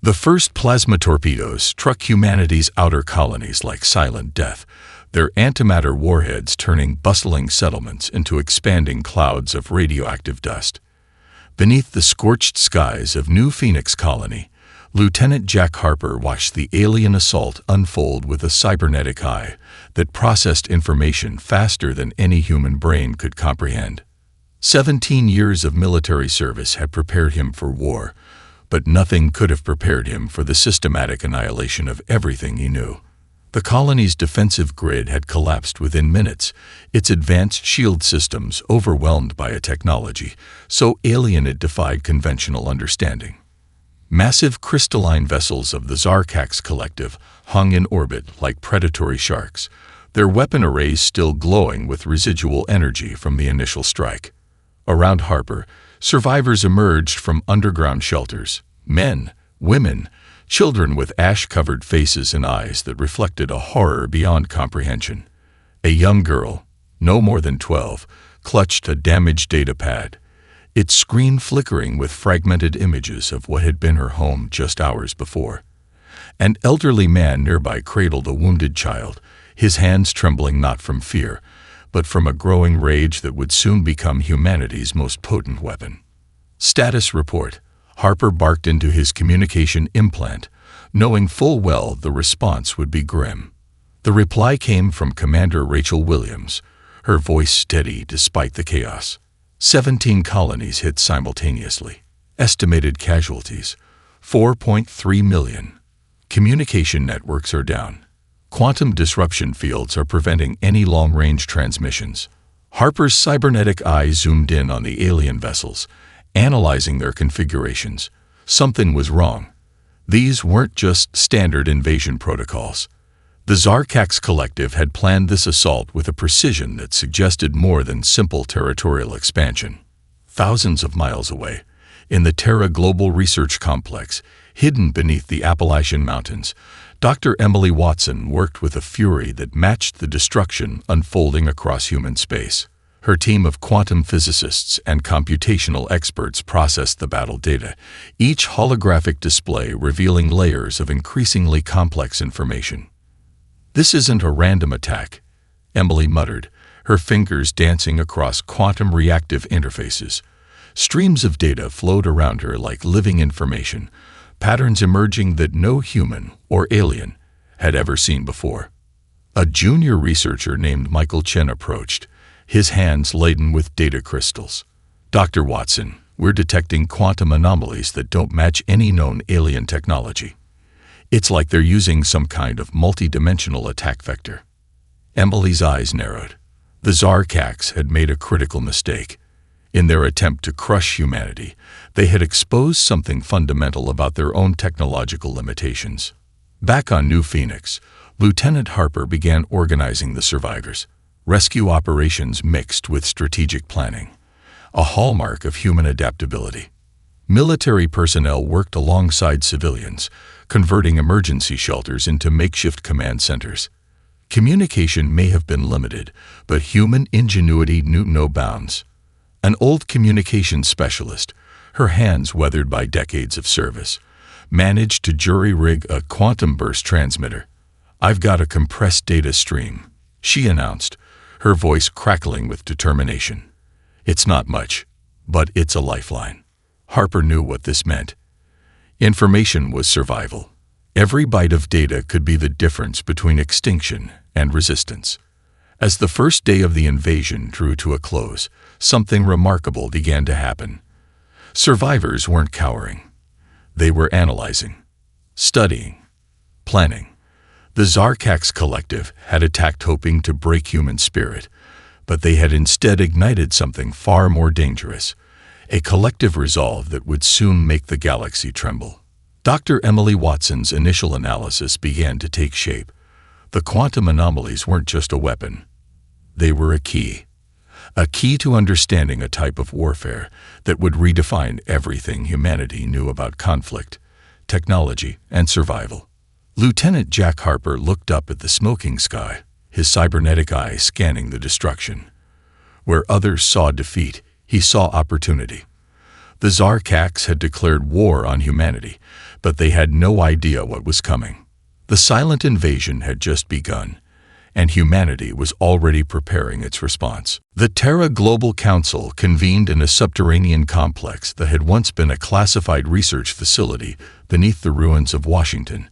The first plasma torpedoes struck humanity's outer colonies like silent death, their antimatter warheads turning bustling settlements into expanding clouds of radioactive dust. Beneath the scorched skies of New Phoenix Colony, Lieutenant Jack Harper watched the alien assault unfold with a cybernetic eye that processed information faster than any human brain could comprehend. 17 years of military service had prepared him for war, but nothing could have prepared him for the systematic annihilation of everything he knew. The colony's defensive grid had collapsed within minutes, its advanced shield systems overwhelmed by a technology so alien it defied conventional understanding. Massive crystalline vessels of the Zarkax Collective hung in orbit like predatory sharks, their weapon arrays still glowing with residual energy from the initial strike. Around Harper, survivors emerged from underground shelters, men, women, children with ash-covered faces and eyes that reflected a horror beyond comprehension. A young girl, no more than 12, clutched a damaged datapad, its screen flickering with fragmented images of what had been her home just hours before. An elderly man nearby cradled a wounded child, his hands trembling not from fear, but from a growing rage that would soon become humanity's most potent weapon. Status report. Harper barked into his communication implant, knowing full well the response would be grim. The reply came from Commander Rachel Williams, her voice steady despite the chaos. 17 colonies hit simultaneously. Estimated casualties, 4.3 million. Communication networks are down. Quantum disruption fields are preventing any long-range transmissions. Harper's cybernetic eye zoomed in on the alien vessels, analyzing their configurations. Something was wrong. These weren't just standard invasion protocols. The Zarkax Collective had planned this assault with a precision that suggested more than simple territorial expansion. Thousands of miles away, in the Terra Global Research Complex, hidden beneath the Appalachian Mountains, Dr. Emily Watson worked with a fury that matched the destruction unfolding across human space. Her team of quantum physicists and computational experts processed the battle data, each holographic display revealing layers of increasingly complex information. "This isn't a random attack," Emily muttered, her fingers dancing across quantum reactive interfaces. Streams of data flowed around her like living information, patterns emerging that no human or alien had ever seen before. A junior researcher named Michael Chen approached, his hands laden with data crystals. "Dr. Watson, we're detecting quantum anomalies that don't match any known alien technology. It's like they're using some kind of multi-dimensional attack vector." Emily's eyes narrowed. The Zarkax had made a critical mistake. In their attempt to crush humanity, they had exposed something fundamental about their own technological limitations. Back on New Phoenix, Lieutenant Harper began organizing the survivors. Rescue operations mixed with strategic planning, a hallmark of human adaptability. Military personnel worked alongside civilians, converting emergency shelters into makeshift command centers. Communication may have been limited, but human ingenuity knew no bounds. An old communications specialist, her hands weathered by decades of service, managed to jury-rig a quantum burst transmitter. "I've got a compressed data stream," she announced, her voice crackling with determination. "It's not much, but it's a lifeline." Harper knew what this meant. Information was survival. Every byte of data could be the difference between extinction and resistance. As the first day of the invasion drew to a close, something remarkable began to happen. Survivors weren't cowering. They were analyzing, studying, planning. The Zarkax Collective had attacked hoping to break human spirit, but they had instead ignited something far more dangerous, a collective resolve that would soon make the galaxy tremble. Dr. Emily Watson's initial analysis began to take shape. The quantum anomalies weren't just a weapon. They were a key to understanding a type of warfare that would redefine everything humanity knew about conflict, technology, and survival. Lieutenant Jack Harper looked up at the smoking sky, his cybernetic eye scanning the destruction. Where others saw defeat, he saw opportunity. The Zarkax had declared war on humanity, but they had no idea what was coming. The silent invasion had just begun, and humanity was already preparing its response. The Terra Global Council convened in a subterranean complex that had once been a classified research facility beneath the ruins of Washington.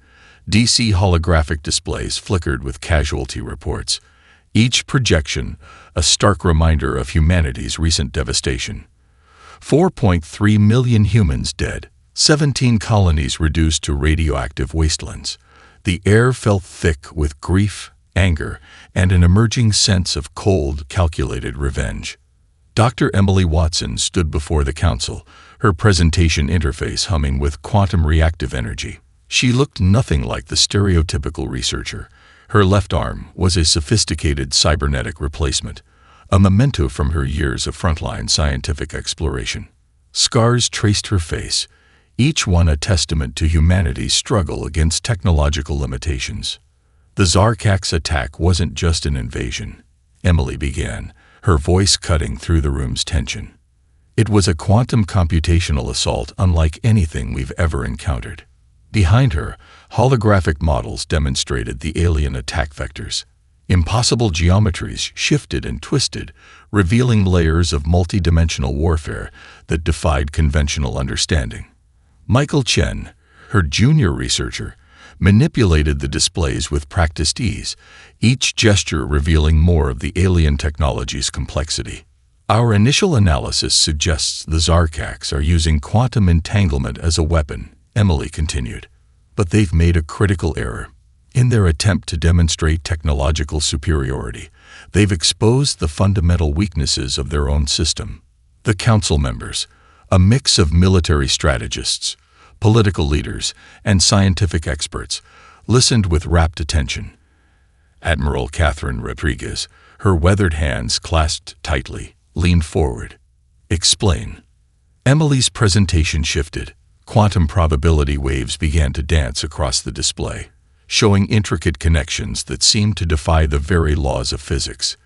DC holographic displays flickered with casualty reports, each projection a stark reminder of humanity's recent devastation. 4.3 million humans dead, 17 colonies reduced to radioactive wastelands. The air felt thick with grief, anger, and an emerging sense of cold, calculated revenge. Dr. Emily Watson stood before the council, her presentation interface humming with quantum reactive energy. She looked nothing like the stereotypical researcher. Her left arm was a sophisticated cybernetic replacement, a memento from her years of frontline scientific exploration. Scars traced her face, each one a testament to humanity's struggle against technological limitations. The Zarkax attack wasn't just an invasion, Emily began, her voice cutting through the room's tension. It was a quantum computational assault unlike anything we've ever encountered. Behind her, holographic models demonstrated the alien attack vectors. Impossible geometries shifted and twisted, revealing layers of multidimensional warfare that defied conventional understanding. Michael Chen, her junior researcher, manipulated the displays with practiced ease, each gesture revealing more of the alien technology's complexity. Our initial analysis suggests the Zarkax are using quantum entanglement as a weapon, Emily continued. But they've made a critical error. In their attempt to demonstrate technological superiority, they've exposed the fundamental weaknesses of their own system. The council members, a mix of military strategists, political leaders, and scientific experts, listened with rapt attention. Admiral Catherine Rodriguez, her weathered hands clasped tightly, leaned forward. "Explain." Emily's presentation shifted. Quantum probability waves began to dance across the display, showing intricate connections that seemed to defy the very laws of physics.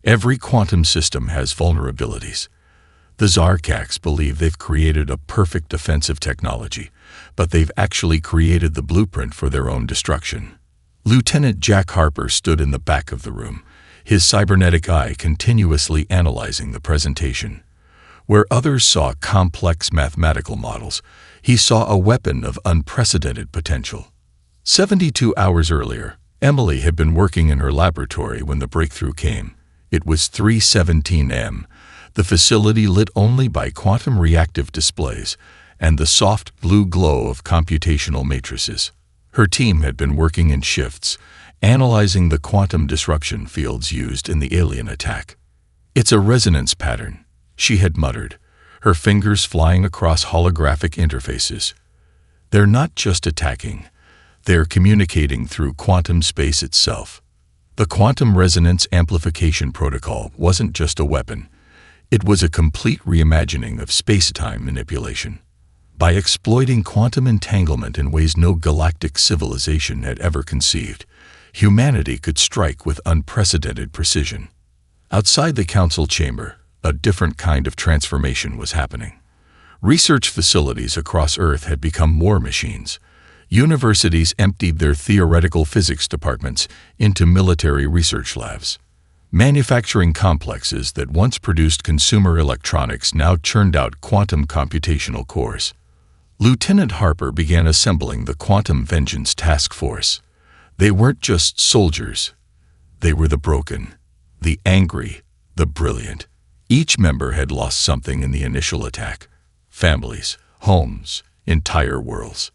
Every quantum system has vulnerabilities. The Zarkax believe they've created a perfect defensive technology, but they've actually created the blueprint for their own destruction. Lieutenant Jack Harper stood in the back of the room, his cybernetic eye continuously analyzing the presentation. Where others saw complex mathematical models, he saw a weapon of unprecedented potential. 72 hours earlier, Emily had been working in her laboratory when the breakthrough came. It was 3:17 am, the facility lit only by quantum reactive displays and the soft blue glow of computational matrices. Her team had been working in shifts, analyzing the quantum disruption fields used in the alien attack. "It's a resonance pattern," she had muttered, her fingers flying across holographic interfaces. "They're not just attacking, they're communicating through quantum space itself." The quantum resonance amplification protocol wasn't just a weapon, it was a complete reimagining of space-time manipulation. By exploiting quantum entanglement in ways no galactic civilization had ever conceived, humanity could strike with unprecedented precision. Outside the council chamber, a different kind of transformation was happening. Research facilities across Earth had become war machines. Universities emptied their theoretical physics departments into military research labs. Manufacturing complexes that once produced consumer electronics now churned out quantum computational cores. Lieutenant Harper began assembling the Quantum Vengeance Task Force. They weren't just soldiers. They were the broken, the angry, the brilliant. Each member had lost something in the initial attack. Families, homes, entire worlds.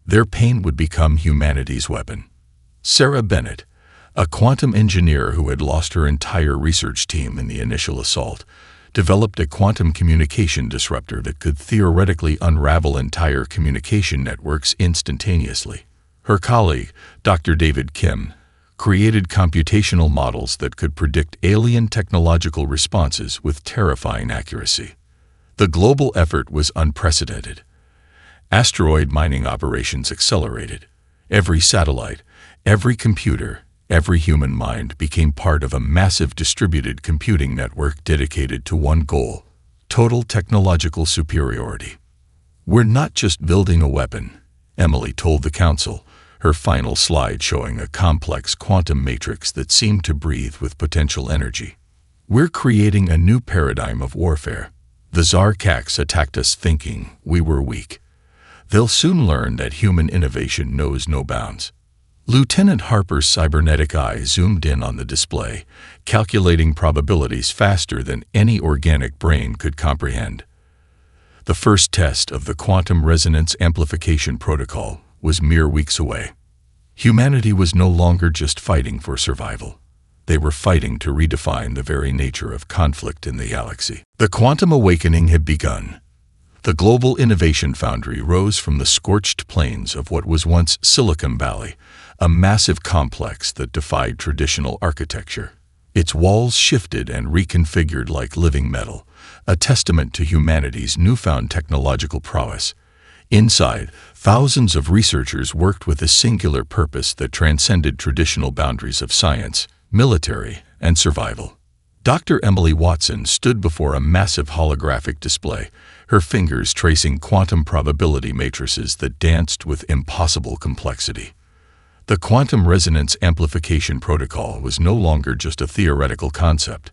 Their pain would become humanity's weapon. Sarah Bennett, a quantum engineer who had lost her entire research team in the initial assault, developed a quantum communication disruptor that could theoretically unravel entire communication networks instantaneously. Her colleague, Dr. David Kim, created computational models that could predict alien technological responses with terrifying accuracy. The global effort was unprecedented. Asteroid mining operations accelerated. Every satellite, every computer, every human mind became part of a massive distributed computing network dedicated to one goal: total technological superiority. "We're not just building a weapon," Emily told the council, her final slide showing a complex quantum matrix that seemed to breathe with potential energy. We're creating a new paradigm of warfare. The Zarkax attacked us thinking we were weak. They'll soon learn that human innovation knows no bounds. Lieutenant Harper's cybernetic eye zoomed in on the display, calculating probabilities faster than any organic brain could comprehend. The first test of the quantum resonance amplification protocol was mere weeks away. Humanity was no longer just fighting for survival. They were fighting to redefine the very nature of conflict in the galaxy. The quantum awakening had begun. The global innovation foundry rose from the scorched plains of what was once Silicon Valley, a massive complex that defied traditional architecture. Its walls shifted and reconfigured like living metal, a testament to humanity's newfound technological prowess. Inside, thousands of researchers worked with a singular purpose that transcended traditional boundaries of science, military, and survival. Dr. Emily Watson stood before a massive holographic display, her fingers tracing quantum probability matrices that danced with impossible complexity. The quantum resonance amplification protocol was no longer just a theoretical concept.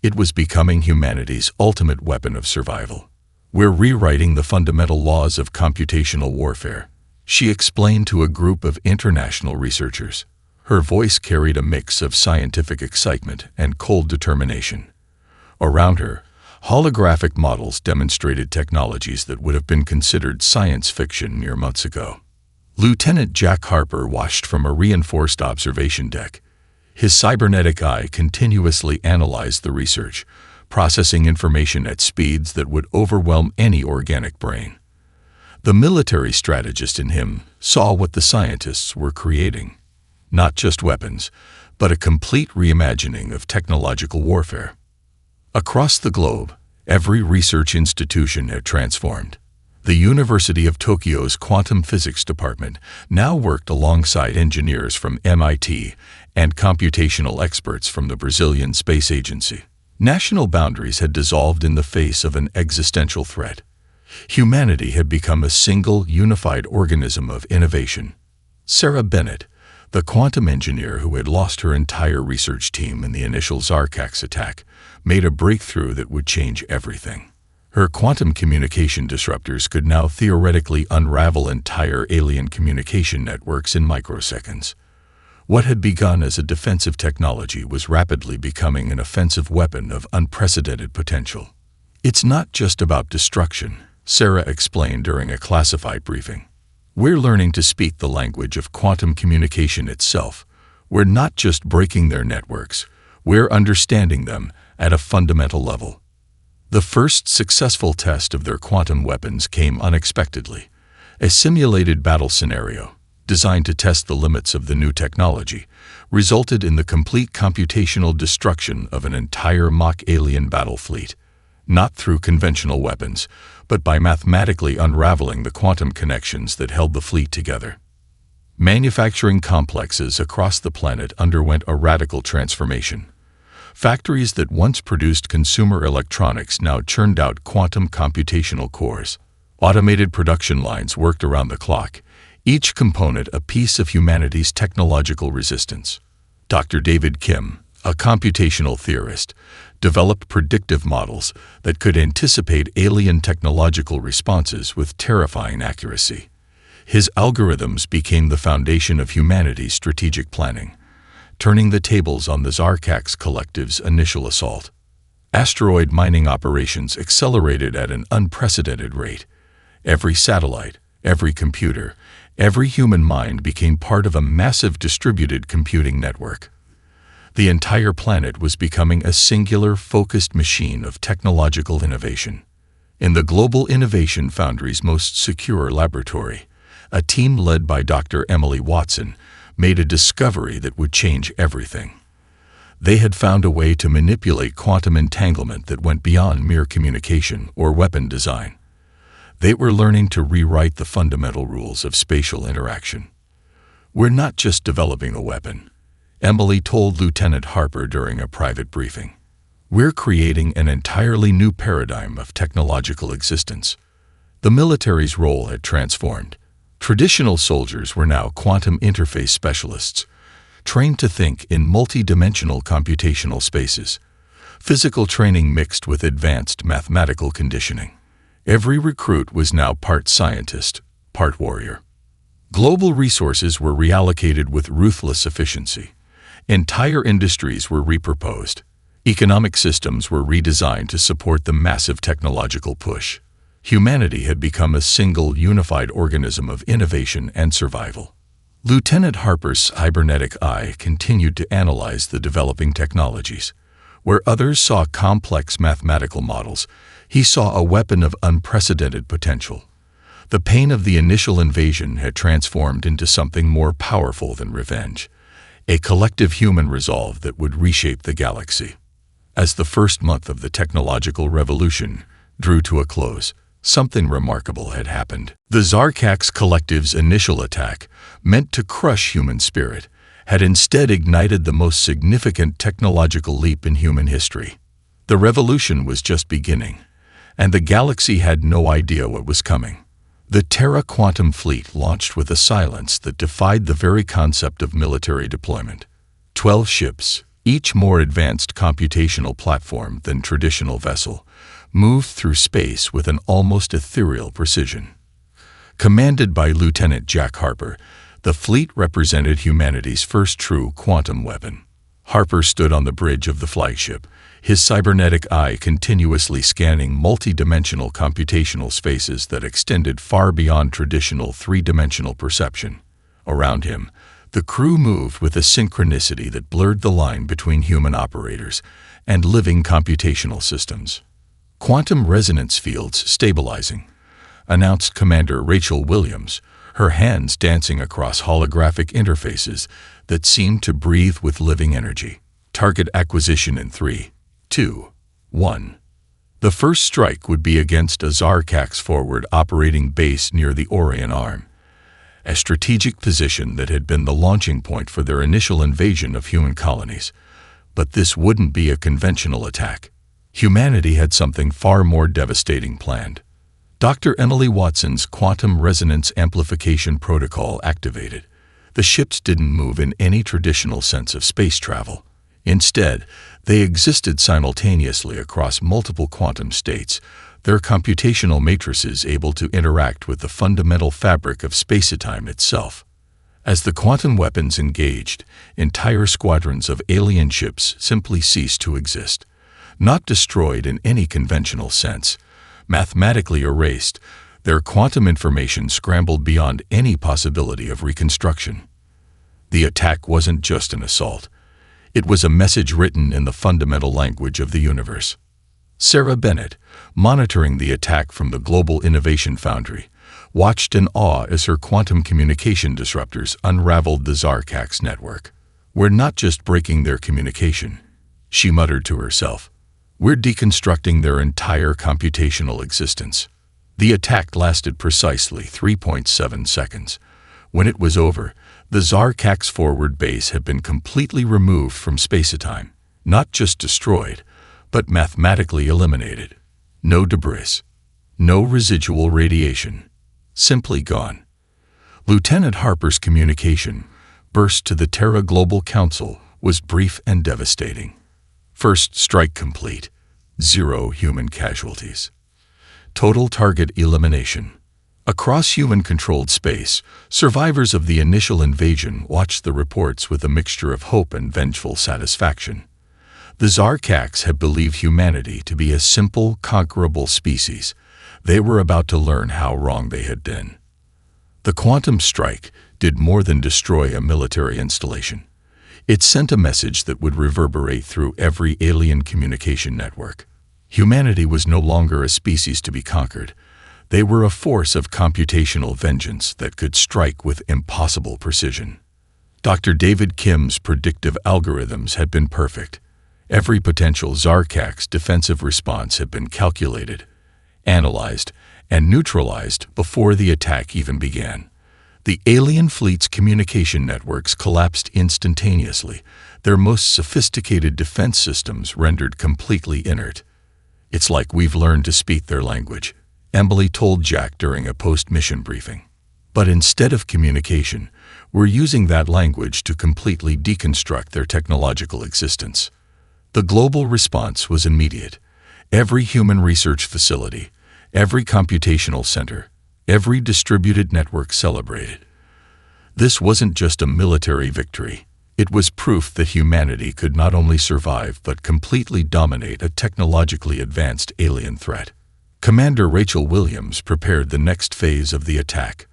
It was becoming humanity's ultimate weapon of survival. We're rewriting the fundamental laws of computational warfare, she explained to a group of international researchers. Her voice carried a mix of scientific excitement and cold determination. Around her, holographic models demonstrated technologies that would have been considered science fiction mere months ago. Lieutenant Jack Harper watched from a reinforced observation deck. His cybernetic eye continuously analyzed the research, processing information at speeds that would overwhelm any organic brain. The military strategist in him saw what the scientists were creating. Not just weapons, but a complete reimagining of technological warfare. Across the globe, every research institution had transformed. The University of Tokyo's quantum physics department now worked alongside engineers from MIT and computational experts from the Brazilian Space Agency. National boundaries had dissolved in the face of an existential threat. Humanity had become a single, unified organism of innovation. Sarah Bennett, the quantum engineer who had lost her entire research team in the initial Zarkax attack, made a breakthrough that would change everything. Her quantum communication disruptors could now theoretically unravel entire alien communication networks in microseconds. What had begun as a defensive technology was rapidly becoming an offensive weapon of unprecedented potential. It's not just about destruction, Sarah explained during a classified briefing. We're learning to speak the language of quantum communication itself. We're not just breaking their networks, we're understanding them at a fundamental level. The first successful test of their quantum weapons came unexpectedly. A simulated battle scenario, designed to test the limits of the new technology, resulted in the complete computational destruction of an entire mock alien battle fleet, not through conventional weapons, but by mathematically unraveling the quantum connections that held the fleet together. Manufacturing complexes across the planet underwent a radical transformation. Factories that once produced consumer electronics now churned out quantum computational cores. Automated production lines worked around the clock, each component a piece of humanity's technological resistance. Dr. David Kim, a computational theorist, developed predictive models that could anticipate alien technological responses with terrifying accuracy. His algorithms became the foundation of humanity's strategic planning, turning the tables on the Zarkax collective's initial assault. Asteroid mining operations accelerated at an unprecedented rate. Every satellite, every computer, every human mind became part of a massive distributed computing network. The entire planet was becoming a singular, focused machine of technological innovation. In the Global Innovation Foundry's most secure laboratory, a team led by Dr. Emily Watson made a discovery that would change everything. They had found a way to manipulate quantum entanglement that went beyond mere communication or weapon design. They were learning to rewrite the fundamental rules of spatial interaction. We're not just developing a weapon, Emily told Lieutenant Harper during a private briefing. We're creating an entirely new paradigm of technological existence. The military's role had transformed. Traditional soldiers were now quantum interface specialists, trained to think in multi-dimensional computational spaces. Physical training mixed with advanced mathematical conditioning. Every recruit was now part scientist, part warrior. Global resources were reallocated with ruthless efficiency. Entire industries were repurposed. Economic systems were redesigned to support the massive technological push. Humanity had become a single, unified organism of innovation and survival. Lieutenant Harper's cybernetic eye continued to analyze the developing technologies. Where others saw complex mathematical models, he saw a weapon of unprecedented potential. The pain of the initial invasion had transformed into something more powerful than revenge, a collective human resolve that would reshape the galaxy. As the first month of the technological revolution drew to a close, something remarkable had happened. The Zarkax Collective's initial attack, meant to crush human spirit, had instead ignited the most significant technological leap in human history. The revolution was just beginning, and the galaxy had no idea what was coming. The Terra Quantum Fleet launched with a silence that defied the very concept of military deployment. 12 ships, each more advanced computational platform than traditional vessel, moved through space with an almost ethereal precision. Commanded by Lieutenant Jack Harper, the fleet represented humanity's first true quantum weapon. Harper stood on the bridge of the flagship, his cybernetic eye continuously scanning multi-dimensional computational spaces that extended far beyond traditional three-dimensional perception. Around him, the crew moved with a synchronicity that blurred the line between human operators and living computational systems. "Quantum resonance fields stabilizing," announced Commander Rachel Williams, her hands dancing across holographic interfaces that seemed to breathe with living energy. Target acquisition in 3, 2, 1. The first strike would be against a Zarkax forward operating base near the Orion Arm, a strategic position that had been the launching point for their initial invasion of human colonies. But this wouldn't be a conventional attack. Humanity had something far more devastating planned. Dr. Emily Watson's quantum resonance amplification protocol activated. The ships didn't move in any traditional sense of space travel. Instead, they existed simultaneously across multiple quantum states, their computational matrices able to interact with the fundamental fabric of spacetime itself. As the quantum weapons engaged, entire squadrons of alien ships simply ceased to exist. Not destroyed in any conventional sense, mathematically erased, their quantum information scrambled beyond any possibility of reconstruction. The attack wasn't just an assault. It was a message written in the fundamental language of the universe. Sarah Bennett, monitoring the attack from the Global Innovation Foundry, watched in awe as her quantum communication disruptors unraveled the Zarkax network. "We're not just breaking their communication," she muttered to herself. "We're deconstructing their entire computational existence." The attack lasted precisely 3.7 seconds. When it was over, the Zarkax forward base had been completely removed from spacetime, not just destroyed, but mathematically eliminated. No debris, no residual radiation, simply gone. Lieutenant Harper's communication, burst to the Terra Global Council, was brief and devastating. First strike complete. 0 human casualties. Total target elimination. Across human-controlled space, survivors of the initial invasion watched the reports with a mixture of hope and vengeful satisfaction. The Zarkax had believed humanity to be a simple, conquerable species. They were about to learn how wrong they had been. The quantum strike did more than destroy a military installation. It sent a message that would reverberate through every alien communication network. Humanity was no longer a species to be conquered. They were a force of computational vengeance that could strike with impossible precision. Dr. David Kim's predictive algorithms had been perfect. Every potential Zarkax defensive response had been calculated, analyzed, and neutralized before the attack even began. The alien fleet's communication networks collapsed instantaneously, their most sophisticated defense systems rendered completely inert. "It's like we've learned to speak their language," Emily told Jack during a post-mission briefing. But instead of communication, we're using that language to completely deconstruct their technological existence. The global response was immediate. Every human research facility, every computational center, every distributed network celebrated. This wasn't just a military victory. It was proof that humanity could not only survive but completely dominate a technologically advanced alien threat. Commander Rachel Williams prepared the next phase of the attack.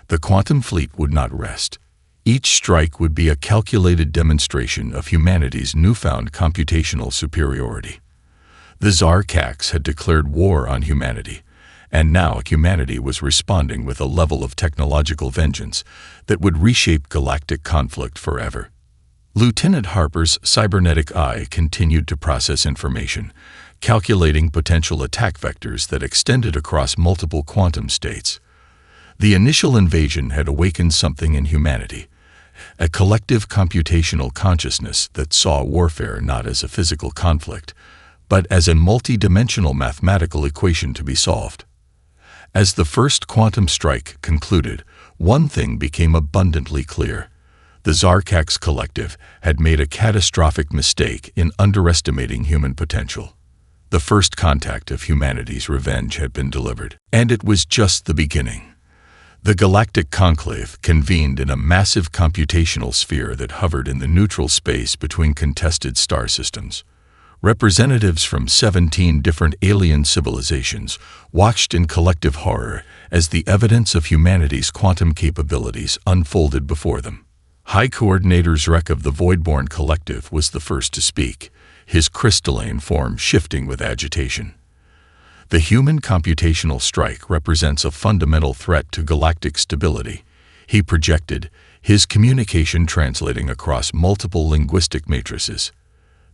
The quantum fleet would not rest. Each strike would be a calculated demonstration of humanity's newfound computational superiority. The Zarkax had declared war on humanity, and now humanity was responding with a level of technological vengeance that would reshape galactic conflict forever. Lieutenant Harper's cybernetic eye continued to process information, calculating potential attack vectors that extended across multiple quantum states. The initial invasion had awakened something in humanity, a collective computational consciousness that saw warfare not as a physical conflict, but as a multi-dimensional mathematical equation to be solved. As the first quantum strike concluded, one thing became abundantly clear. The Zarkax Collective had made a catastrophic mistake in underestimating human potential. The first contact of humanity's revenge had been delivered, and it was just the beginning. The Galactic Conclave convened in a massive computational sphere that hovered in the neutral space between contested star systems. Representatives from 17 different alien civilizations watched in collective horror as the evidence of humanity's quantum capabilities unfolded before them. High Coordinator Zrek of the Voidborn Collective was the first to speak, his crystalline form shifting with agitation. The human computational strike represents a fundamental threat to galactic stability, he projected, his communication translating across multiple linguistic matrices.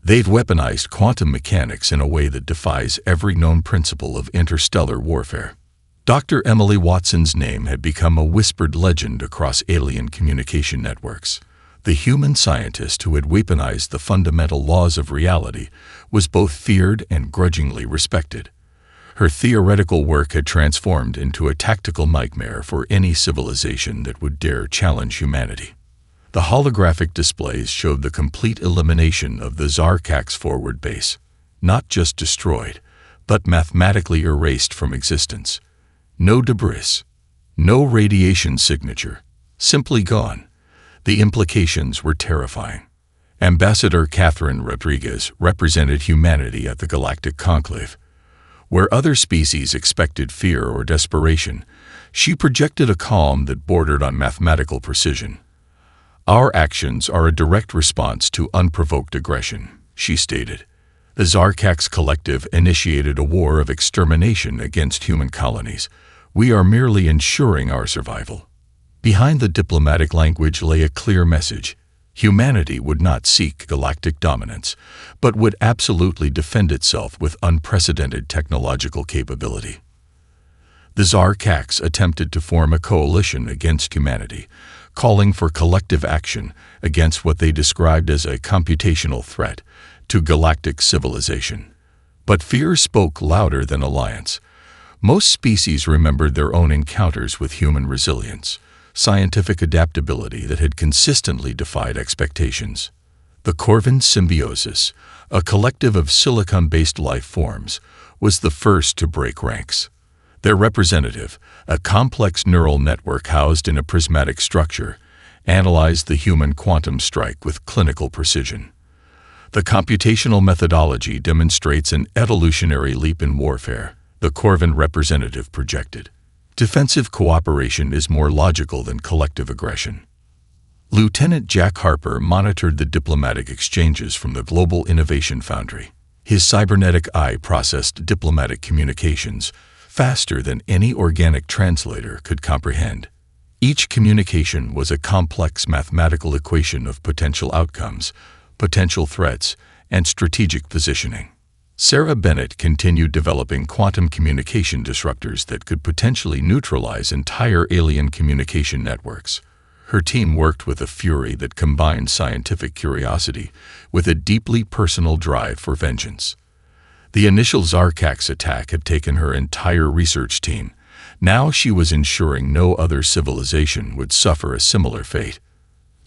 They've weaponized quantum mechanics in a way that defies every known principle of interstellar warfare. Dr. Emily Watson's name had become a whispered legend across alien communication networks. The human scientist who had weaponized the fundamental laws of reality was both feared and grudgingly respected. Her theoretical work had transformed into a tactical nightmare for any civilization that would dare challenge humanity. The holographic displays showed the complete elimination of the Zarkax forward base, not just destroyed, but mathematically erased from existence. No debris, no radiation signature, simply gone. The implications were terrifying. Ambassador Catherine Rodriguez represented humanity at the Galactic Conclave. Where other species expected fear or desperation, she projected a calm that bordered on mathematical precision. Our actions are a direct response to unprovoked aggression, she stated. The Zarkax Collective initiated a war of extermination against human colonies. We are merely ensuring our survival. Behind the diplomatic language lay a clear message. Humanity would not seek galactic dominance, but would absolutely defend itself with unprecedented technological capability. The Zarkax attempted to form a coalition against humanity, calling for collective action against what they described as a computational threat to galactic civilization. But fear spoke louder than alliance. Most species remembered their own encounters with human resilience, scientific adaptability that had consistently defied expectations. The Corvin symbiosis, a collective of silicon-based life forms, was the first to break ranks. Their representative, a complex neural network housed in a prismatic structure, analyzed the human quantum strike with clinical precision. The computational methodology demonstrates an evolutionary leap in warfare, the Corvin representative projected. Defensive cooperation is more logical than collective aggression. Lieutenant Jack Harper monitored the diplomatic exchanges from the Global Innovation Foundry. His cybernetic eye processed diplomatic communications faster than any organic translator could comprehend. Each communication was a complex mathematical equation of potential outcomes, potential threats, and strategic positioning. Sarah Bennett continued developing quantum communication disruptors that could potentially neutralize entire alien communication networks. Her team worked with a fury that combined scientific curiosity with a deeply personal drive for vengeance. The initial Zarkax attack had taken her entire research team. Now she was ensuring no other civilization would suffer a similar fate.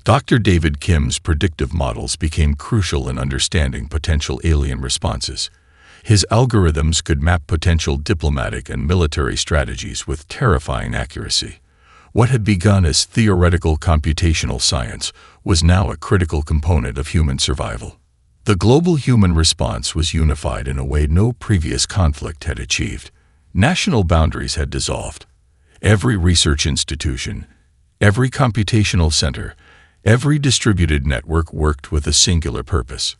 Dr. David Kim's predictive models became crucial in understanding potential alien responses. His algorithms could map potential diplomatic and military strategies with terrifying accuracy. What had begun as theoretical computational science was now a critical component of human survival. The global human response was unified in a way no previous conflict had achieved. National boundaries had dissolved. Every research institution, every computational center, every distributed network worked with a singular purpose.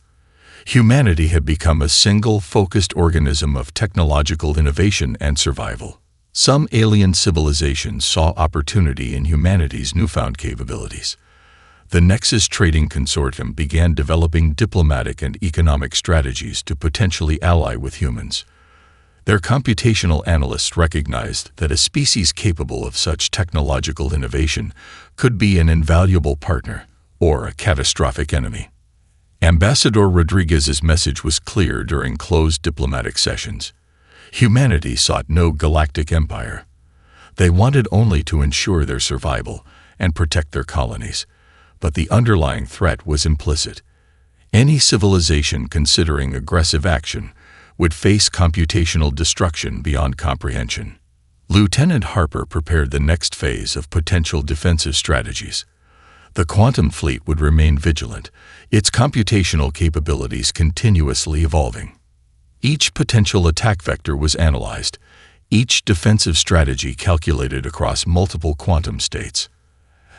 Humanity had become a single, focused organism of technological innovation and survival. Some alien civilizations saw opportunity in humanity's newfound capabilities. The Nexus Trading Consortium began developing diplomatic and economic strategies to potentially ally with humans. Their computational analysts recognized that a species capable of such technological innovation could be an invaluable partner or a catastrophic enemy. Ambassador Rodriguez's message was clear during closed diplomatic sessions. Humanity sought no galactic empire. They wanted only to ensure their survival and protect their colonies. But the underlying threat was implicit. Any civilization considering aggressive action would face computational destruction beyond comprehension. Lieutenant Harper prepared the next phase of potential defensive strategies. The quantum fleet would remain vigilant, its computational capabilities continuously evolving. Each potential attack vector was analyzed, each defensive strategy calculated across multiple quantum states.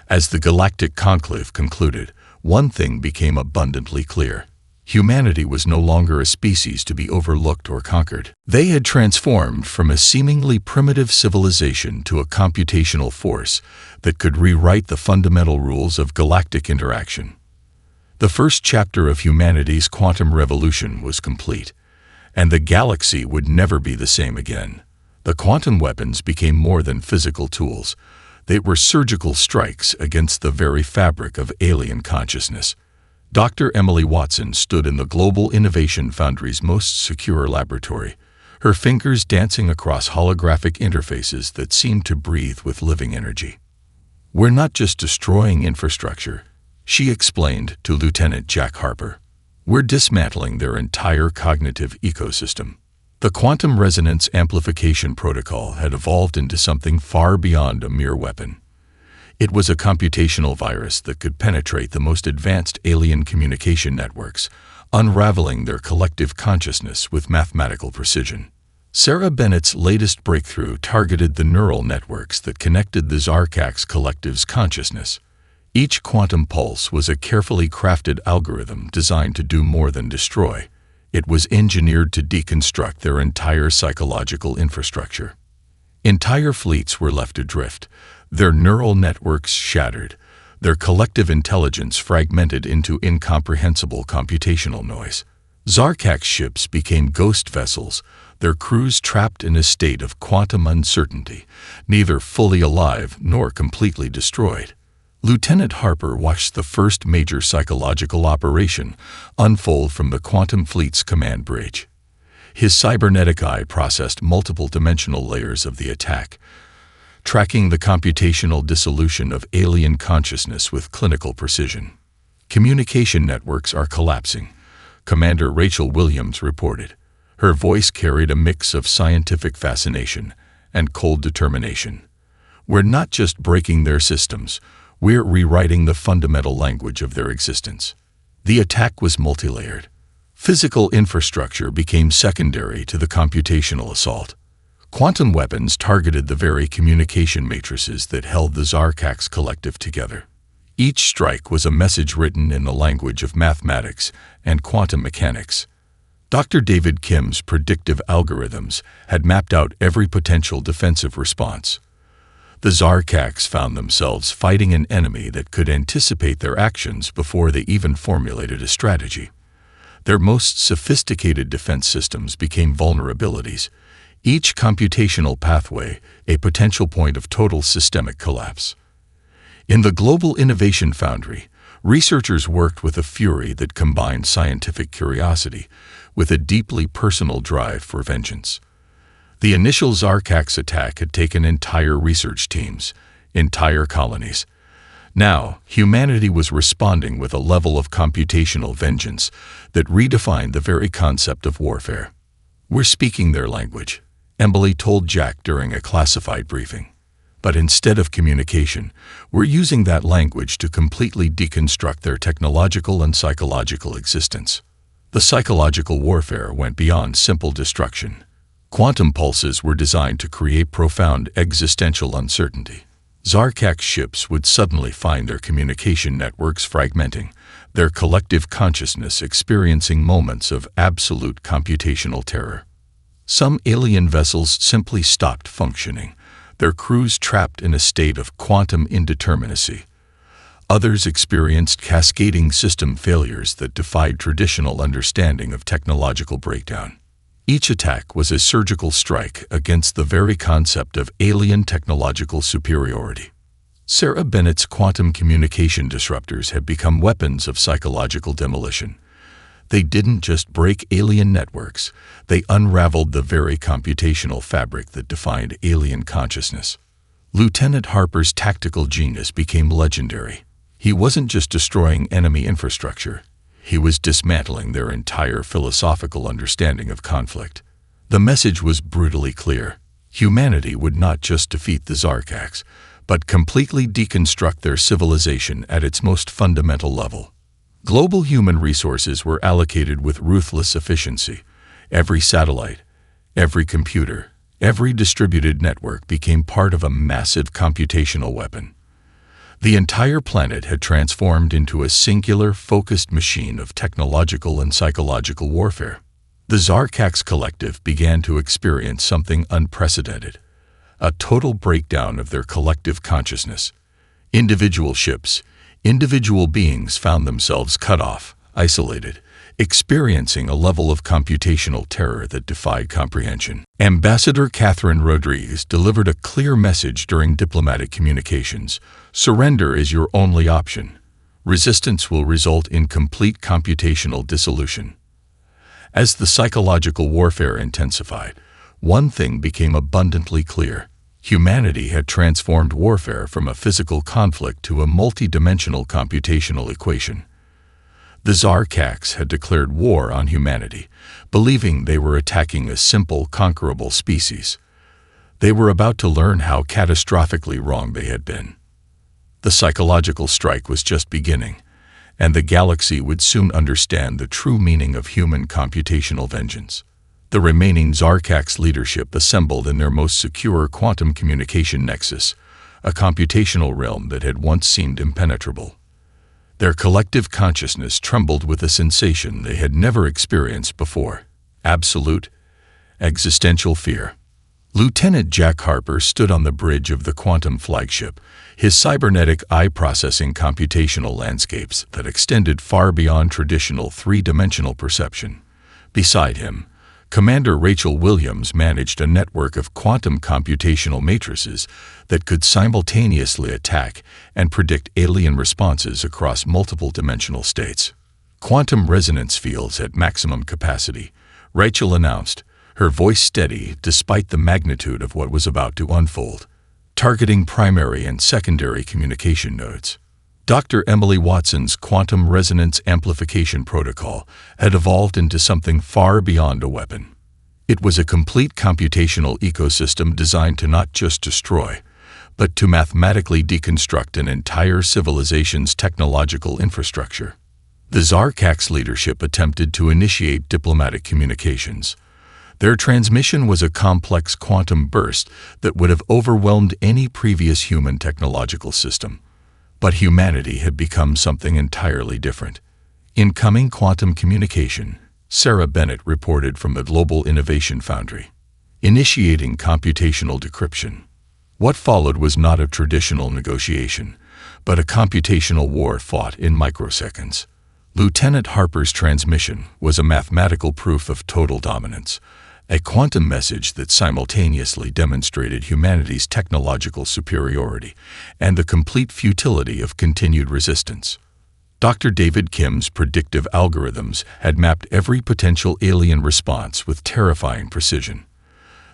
As the Galactic Conclave concluded, one thing became abundantly clear. Humanity was no longer a species to be overlooked or conquered. They had transformed from a seemingly primitive civilization to a computational force that could rewrite the fundamental rules of galactic interaction. The first chapter of humanity's quantum revolution was complete, and the galaxy would never be the same again. The quantum weapons became more than physical tools. They were surgical strikes against the very fabric of alien consciousness. Dr. Emily Watson stood in the Global Innovation Foundry's most secure laboratory, her fingers dancing across holographic interfaces that seemed to breathe with living energy. "We're not just destroying infrastructure," she explained to Lieutenant Jack Harper. "We're dismantling their entire cognitive ecosystem." The quantum resonance amplification protocol had evolved into something far beyond a mere weapon. It was a computational virus that could penetrate the most advanced alien communication networks, unraveling their collective consciousness with mathematical precision. Sarah Bennett's latest breakthrough targeted the neural networks that connected the Zarkax collective's consciousness. Each quantum pulse was a carefully crafted algorithm designed to do more than destroy. It was engineered to deconstruct their entire psychological infrastructure. Entire fleets were left adrift, their neural networks shattered, their collective intelligence fragmented into incomprehensible computational noise. Zarkax ships became ghost vessels, their crews trapped in a state of quantum uncertainty, neither fully alive nor completely destroyed. Lieutenant Harper watched the first major psychological operation unfold from the quantum fleet's command bridge. His cybernetic eye processed multiple dimensional layers of the attack, tracking the computational dissolution of alien consciousness with clinical precision. "Communication networks are collapsing," Commander Rachel Williams reported. Her voice carried a mix of scientific fascination and cold determination. "We're not just breaking their systems, we're rewriting the fundamental language of their existence." The attack was multilayered. Physical infrastructure became secondary to the computational assault. Quantum weapons targeted the very communication matrices that held the Zarkax collective together. Each strike was a message written in the language of mathematics and quantum mechanics. Dr. David Kim's predictive algorithms had mapped out every potential defensive response. The Zarkax found themselves fighting an enemy that could anticipate their actions before they even formulated a strategy. Their most sophisticated defense systems became vulnerabilities, each computational pathway a potential point of total systemic collapse. In the Global Innovation Foundry, researchers worked with a fury that combined scientific curiosity with a deeply personal drive for vengeance. The initial Zarkax attack had taken entire research teams, entire colonies. Now, humanity was responding with a level of computational vengeance that redefined the very concept of warfare. "We're speaking their language," Emily told Jack during a classified briefing. "But instead of communication, we're using that language to completely deconstruct their technological and psychological existence." The psychological warfare went beyond simple destruction. Quantum pulses were designed to create profound existential uncertainty. Zarkax ships would suddenly find their communication networks fragmenting, their collective consciousness experiencing moments of absolute computational terror. Some alien vessels simply stopped functioning, their crews trapped in a state of quantum indeterminacy. Others experienced cascading system failures that defied traditional understanding of technological breakdown. Each attack was a surgical strike against the very concept of alien technological superiority. Sarah Bennett's quantum communication disruptors had become weapons of psychological demolition. They didn't just break alien networks, they unraveled the very computational fabric that defined alien consciousness. Lieutenant Harper's tactical genius became legendary. He wasn't just destroying enemy infrastructure, he was dismantling their entire philosophical understanding of conflict. The message was brutally clear. Humanity would not just defeat the Zarkax, but completely deconstruct their civilization at its most fundamental level. Global human resources were allocated with ruthless efficiency. Every satellite, every computer, every distributed network became part of a massive computational weapon. The entire planet had transformed into a singular, focused machine of technological and psychological warfare. The Zarkax Collective began to experience something unprecedented, a total breakdown of their collective consciousness. Individual ships, individual beings found themselves cut off, isolated, experiencing a level of computational terror that defied comprehension. Ambassador Catherine Rodriguez delivered a clear message during diplomatic communications: surrender is your only option. Resistance will result in complete computational dissolution. As the psychological warfare intensified, one thing became abundantly clear. Humanity had transformed warfare from a physical conflict to a multidimensional computational equation. The Zarkax had declared war on humanity, believing they were attacking a simple, conquerable species. They were about to learn how catastrophically wrong they had been. The psychological strike was just beginning, and the galaxy would soon understand the true meaning of human computational vengeance. The remaining Zarkax leadership assembled in their most secure quantum communication nexus, a computational realm that had once seemed impenetrable. Their collective consciousness trembled with a sensation they had never experienced before: absolute, existential fear. Lieutenant Jack Harper stood on the bridge of the quantum flagship, his cybernetic eye processing computational landscapes that extended far beyond traditional three-dimensional perception. Beside him, Commander Rachel Williams managed a network of quantum computational matrices that could simultaneously attack and predict alien responses across multiple dimensional states. "Quantum resonance fields at maximum capacity," Rachel announced, her voice steady despite the magnitude of what was about to unfold, targeting primary and secondary communication nodes. Dr. Emily Watson's quantum resonance amplification protocol had evolved into something far beyond a weapon. It was a complete computational ecosystem designed to not just destroy, but to mathematically deconstruct an entire civilization's technological infrastructure. The Zarkax leadership attempted to initiate diplomatic communications. Their transmission was a complex quantum burst that would have overwhelmed any previous human technological system. But humanity had become something entirely different. Incoming quantum communication, Sarah Bennett reported from the Global Innovation Foundry. Initiating computational decryption. What followed was not a traditional negotiation, but a computational war fought in microseconds. Lieutenant Harper's transmission was a mathematical proof of total dominance, a quantum message that simultaneously demonstrated humanity's technological superiority and the complete futility of continued resistance. Dr. David Kim's predictive algorithms had mapped every potential alien response with terrifying precision.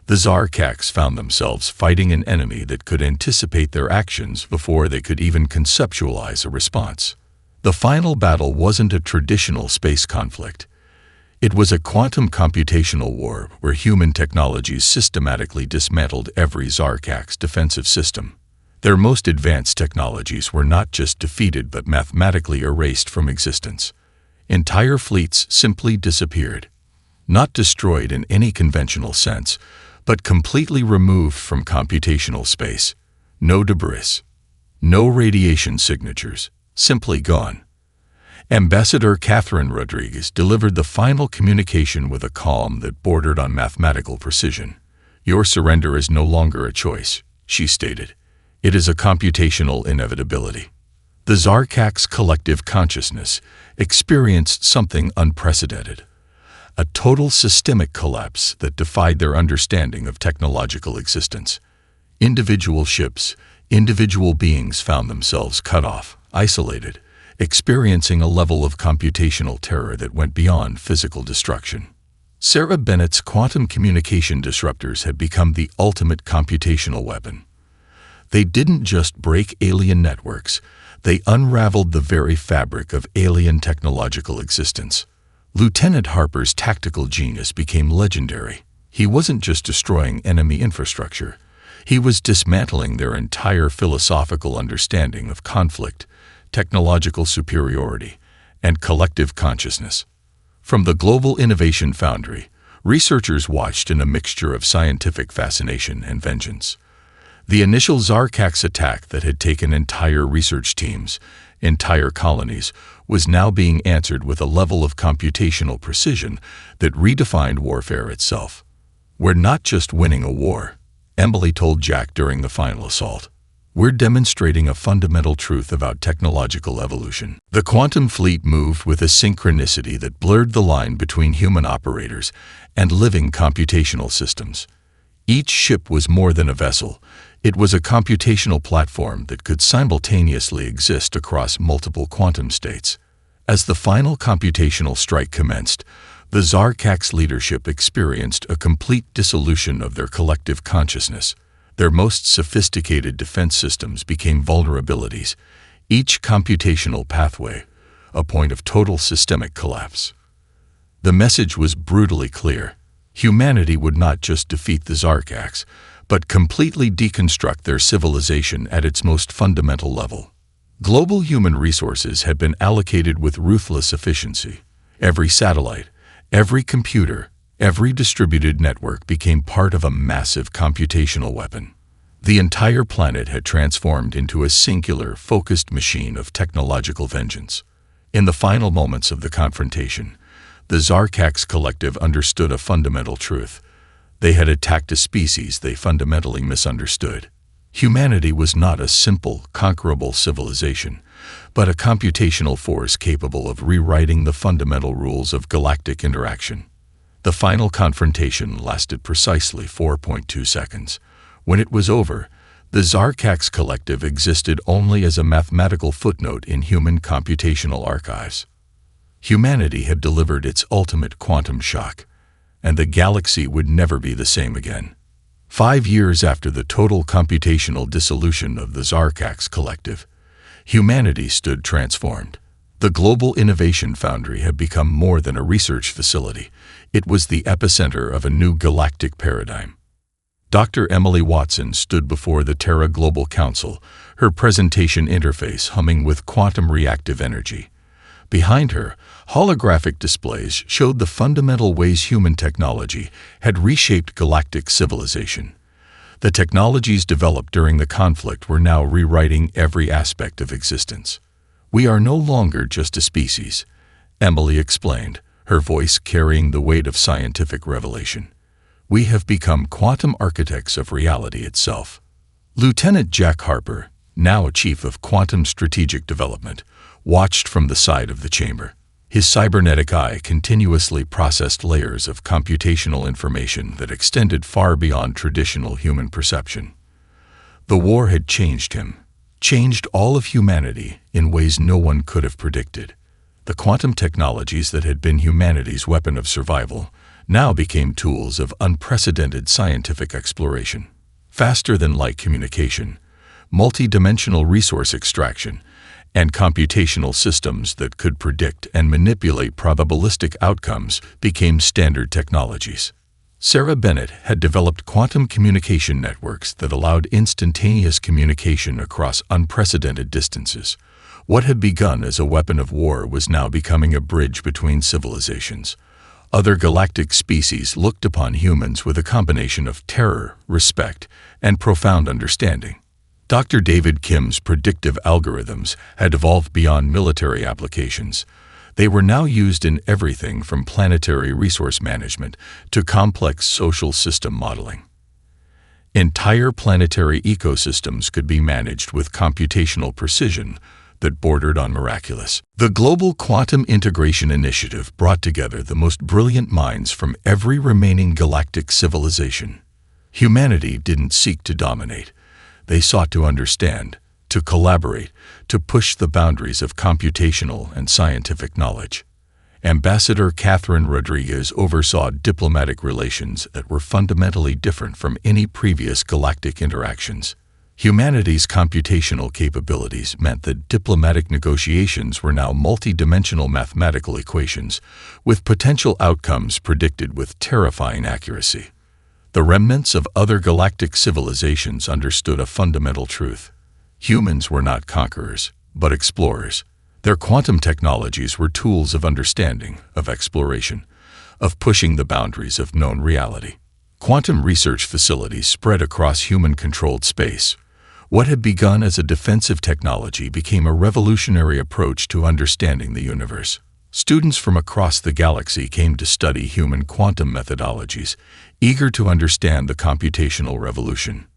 The Zarkax found themselves fighting an enemy that could anticipate their actions before they could even conceptualize a response. The final battle wasn't a traditional space conflict. It was a quantum computational war where human technologies systematically dismantled every Zarkax defensive system. Their most advanced technologies were not just defeated but mathematically erased from existence. Entire fleets simply disappeared. Not destroyed in any conventional sense, but completely removed from computational space. No debris. No radiation signatures. Simply gone. Ambassador Catherine Rodriguez delivered the final communication with a calm that bordered on mathematical precision. "Your surrender is no longer a choice," she stated. "It is a computational inevitability." The Zarkax collective consciousness experienced something unprecedented. A total systemic collapse that defied their understanding of technological existence. Individual ships, individual beings found themselves cut off, isolated, experiencing a level of computational terror that went beyond physical destruction. Sarah Bennett's quantum communication disruptors had become the ultimate computational weapon. They didn't just break alien networks, they unraveled the very fabric of alien technological existence. Lieutenant Harper's tactical genius became legendary. He wasn't just destroying enemy infrastructure, he was dismantling their entire philosophical understanding of conflict, technological superiority, and collective consciousness. From the Global Innovation Foundry, researchers watched in a mixture of scientific fascination and vengeance. The initial Zarkax attack that had taken entire research teams, entire colonies, was now being answered with a level of computational precision that redefined warfare itself. "We're not just winning a war," Emily told Jack during the final assault. "We're demonstrating a fundamental truth about technological evolution." The quantum fleet moved with a synchronicity that blurred the line between human operators and living computational systems. Each ship was more than a vessel. It was a computational platform that could simultaneously exist across multiple quantum states. As the final computational strike commenced, the Zarkax leadership experienced a complete dissolution of their collective consciousness. Their most sophisticated defense systems became vulnerabilities, each computational pathway a point of total systemic collapse. The message was brutally clear. Humanity would not just defeat the Zarkax, but completely deconstruct their civilization at its most fundamental level. Global human resources had been allocated with ruthless efficiency. Every satellite, every computer, every distributed network became part of a massive computational weapon. The entire planet had transformed into a singular, focused machine of technological vengeance. In the final moments of the confrontation, the Zarkax collective understood a fundamental truth. They had attacked a species they fundamentally misunderstood. Humanity was not a simple, conquerable civilization, but a computational force capable of rewriting the fundamental rules of galactic interaction. The final confrontation lasted precisely 4.2 seconds. When it was over, the Zarkax collective existed only as a mathematical footnote in human computational archives. Humanity had delivered its ultimate quantum shock, and the galaxy would never be the same again. 5 years after the total computational dissolution of the Zarkax collective, humanity stood transformed. The Global Innovation Foundry had become more than a research facility. It was the epicenter of a new galactic paradigm. Dr. Emily Watson stood before the Terra Global Council, her presentation interface humming with quantum reactive energy. Behind her, holographic displays showed the fundamental ways human technology had reshaped galactic civilization. The technologies developed during the conflict were now rewriting every aspect of existence. "We are no longer just a species," Emily explained, her voice carrying the weight of scientific revelation. "We have become quantum architects of reality itself." Lieutenant Jack Harper, now Chief of Quantum Strategic Development, watched from the side of the chamber. His cybernetic eye continuously processed layers of computational information that extended far beyond traditional human perception. The war had changed him, changed all of humanity in ways no one could have predicted. The quantum technologies that had been humanity's weapon of survival now became tools of unprecedented scientific exploration. Faster-than-light communication, multi-dimensional resource extraction, and computational systems that could predict and manipulate probabilistic outcomes became standard technologies. Sarah Bennett had developed quantum communication networks that allowed instantaneous communication across unprecedented distances. What had begun as a weapon of war was now becoming a bridge between civilizations. Other galactic species looked upon humans with a combination of terror, respect, and profound understanding. Dr. David Kim's predictive algorithms had evolved beyond military applications. They were now used in everything from planetary resource management to complex social system modeling. Entire planetary ecosystems could be managed with computational precision that bordered on miraculous. The Global Quantum Integration Initiative brought together the most brilliant minds from every remaining galactic civilization. Humanity didn't seek to dominate. They sought to understand, to collaborate, to push the boundaries of computational and scientific knowledge. Ambassador Catherine Rodriguez oversaw diplomatic relations that were fundamentally different from any previous galactic interactions. Humanity's computational capabilities meant that diplomatic negotiations were now multi-dimensional mathematical equations, with potential outcomes predicted with terrifying accuracy. The remnants of other galactic civilizations understood a fundamental truth. Humans were not conquerors, but explorers. Their quantum technologies were tools of understanding, of exploration, of pushing the boundaries of known reality. Quantum research facilities spread across human-controlled space. What had begun as a defensive technology became a revolutionary approach to understanding the universe. Students from across the galaxy came to study human quantum methodologies, eager to understand the computational revolution.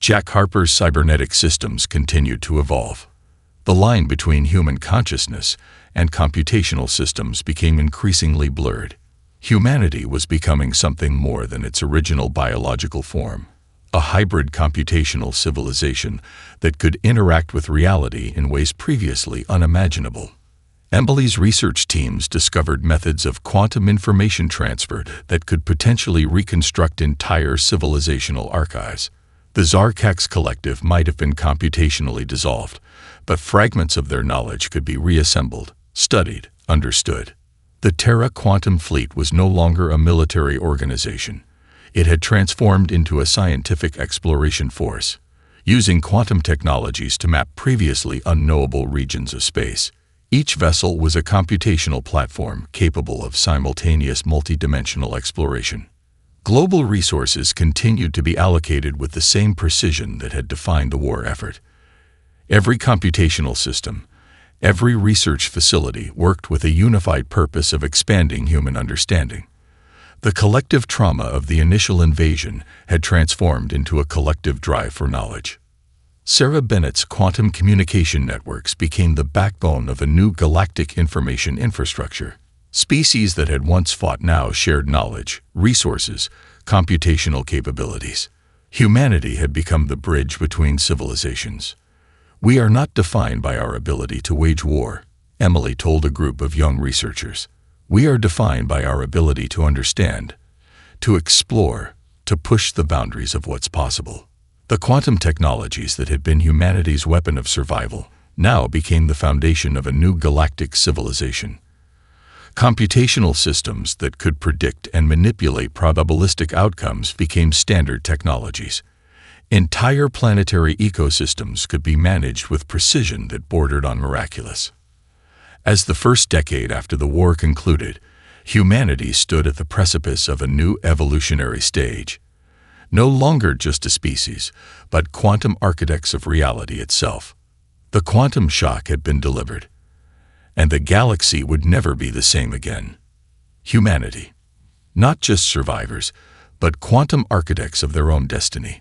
Jack Harper's cybernetic systems continued to evolve. The line between human consciousness and computational systems became increasingly blurred. Humanity was becoming something more than its original biological form, a hybrid computational civilization that could interact with reality in ways previously unimaginable. Emily's research teams discovered methods of quantum information transfer that could potentially reconstruct entire civilizational archives. The Zarkax collective might have been computationally dissolved, but fragments of their knowledge could be reassembled, studied, understood. The Terra quantum fleet was no longer a military organization. It had transformed into a scientific exploration force, using quantum technologies to map previously unknowable regions of space. Each vessel was a computational platform capable of simultaneous multidimensional exploration. Global resources continued to be allocated with the same precision that had defined the war effort. Every computational system, every research facility worked with a unified purpose of expanding human understanding. The collective trauma of the initial invasion had transformed into a collective drive for knowledge. Sarah Bennett's quantum communication networks became the backbone of a new galactic information infrastructure. Species that had once fought now shared knowledge, resources, computational capabilities. Humanity had become the bridge between civilizations. "We are not defined by our ability to wage war," Emily told a group of young researchers. "We are defined by our ability to understand, to explore, to push the boundaries of what's possible." The quantum technologies that had been humanity's weapon of survival now became the foundation of a new galactic civilization. Computational systems that could predict and manipulate probabilistic outcomes became standard technologies. Entire planetary ecosystems could be managed with precision that bordered on miraculous. As the first decade after the war concluded, humanity stood at the precipice of a new evolutionary stage. No longer just a species, but quantum architects of reality itself. The quantum shock had been delivered, and the galaxy would never be the same again. Humanity, not just survivors, but quantum architects of their own destiny.